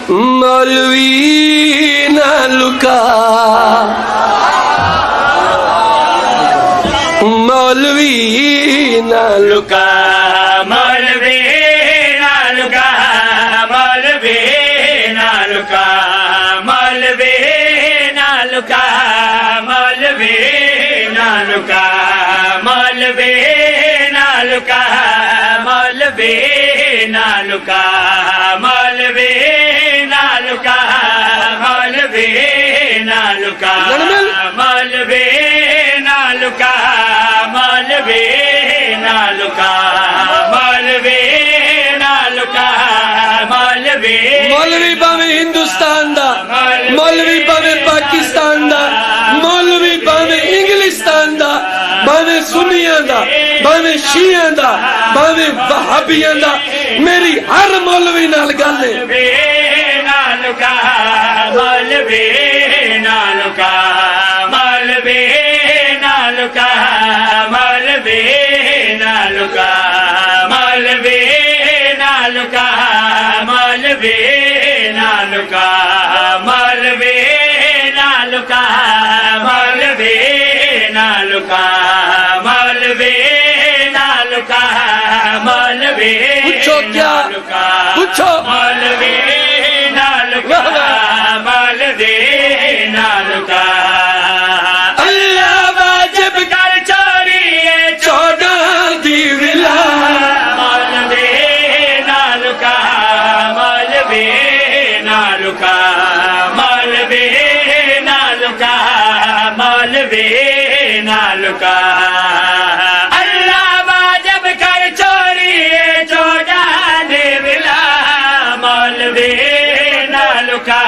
مولوی نہ لکا مولوی نہ لکا مولوی نہ لکا مولوی نہ لکا مولوی نہ لکا مولوی نہ لکا مولوی نہ لکا مولوی نہ لکا مولوی نہ لکا مولوی نہ لکا مولوی نہ لکا مولوی نہ لکا مولوی نہ لکا مولوی مولوی باویں ہندوستان دا مولوی باویں پاکستان دا مولوی باویں انگلستان دا باویں سنیاں دا باویں شیعہ دا باویں وہابیاں دا میری ہر مولوی نال گل ہے مولوی نہ لکا مولوی نہ لکا مولوی نہ لکا مولوی نہ لکا مولوی نہ لکا مولوی نہ لکا مولوی نہ لکا مولوی نہ لکا مولوی پوچھو کیا پوچھو مولوی نہ لکا مولوی نہ لکا اللہ واجب کر چوری چودہ دی ولا مولوی نہ لکا مولوی نہ لکا مولوی نہ لکا مولوی نہ لکا اللہ واجب کر چوری چودہ دی ولا مولوی نہ لکا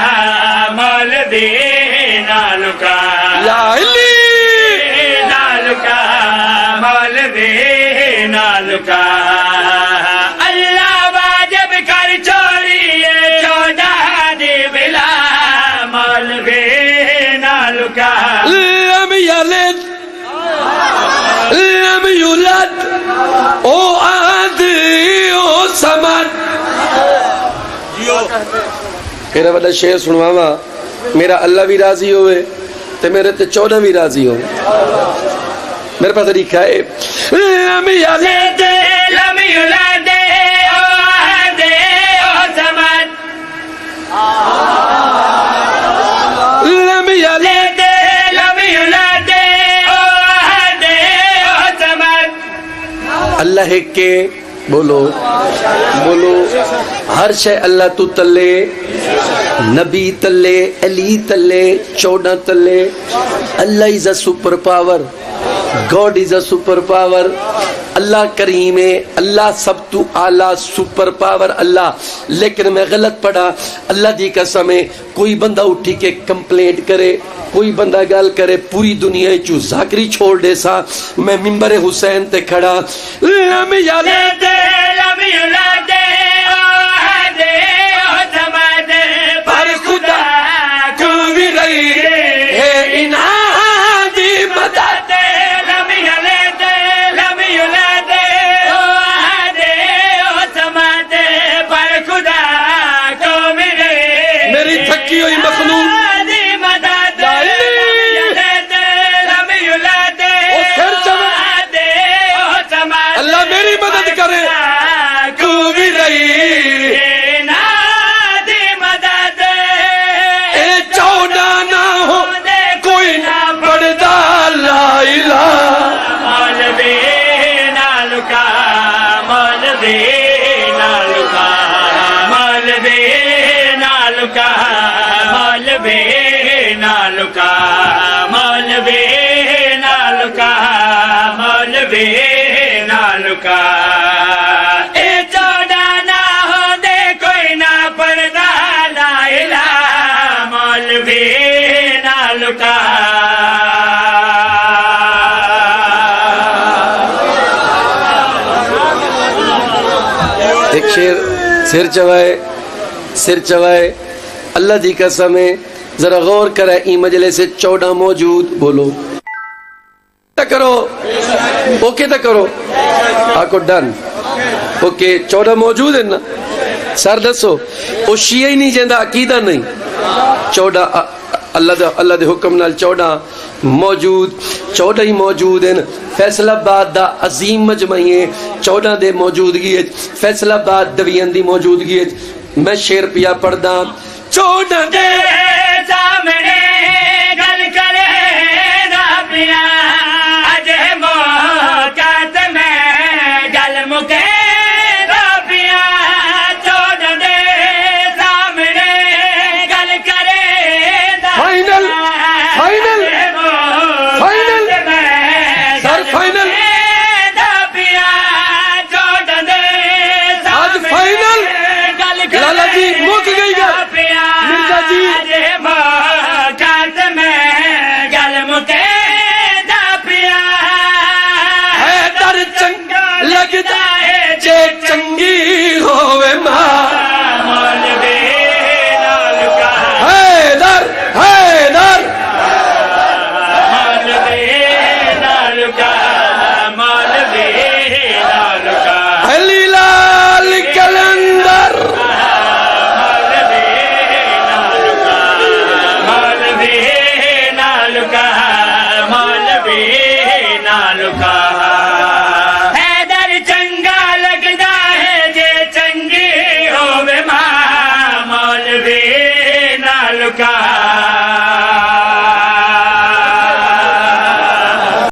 مولوی نہ لکا یا علی نہ لکا مولوی نہ لکا اللہ واجب کر چوری چودہ دی بلا مولوی نہ لکا لم یلد لم یولد او احد او صمد میرا بڑا شعر سنواوا میرا اللہ بھی راضی ہوئے تے میرے تے 14 بھی راضی ہو میرے پاس طریقہ ہے لم یلد لم یولد او احد او صمد لم یلد لم یولد او احد او صمد اللہ ہے کہ بولو بولو ہر شے اللہ تو تلے نبی تلے علی تلے 14 تلے اللہ is a super power God is a super power اللہ کریم ہے اللہ سب تو اعلیٰ سپر پاور اللہ لیکن میں غلط پڑھا اللہ دی قسم ہے کوئی بندہ اٹھی کے کمپلینٹ کرے کوئی بندہ گال کرے پوری دنیا چو ذاکری چھوڑ دے سا میں منبر حسین تے کھڑا لم یلد لم یولد او احد او صمد پر خدا کو بھی رہی ہے انہادی مدد لم یلد لم یولد او احد او صمد پر خدا کو ملے میری تھکی ہوئی مخلوق اللہ میری مدد کرے تو بھی رہی اے 14 نہ ہو کوئی نہ پڑھتا لا الہ مولوی نہ لکا مولوی نہ لکا مولوی نہ لکا مولوی نہ لکا مولوی نہ لکا مولوی نہ لکا اے 14 نہ ہو دے کوئی نہ پڑھتا لا الہ مولوی نہ لکا ایک شیر سر چوائے اللہ دی قسم ہے ذرا غور کرے ای مجلے سے 14 موجود بولو کرو اوکے تا کرو آکو ڈن اوکے 14 موجود ہے نا سر دسو او شیعہ ہی نہیں جیندہ عقیدہ نہیں 14 اللہ دے حکم نال 14 ہی موجود ہیں فیصل آباد دا عظیم مجمعی ہے 14 دے موجودگی ہے فیصل آباد دوین دی موجودگی ہے میں شیر پیا پڑھ دا 14 دے سامنے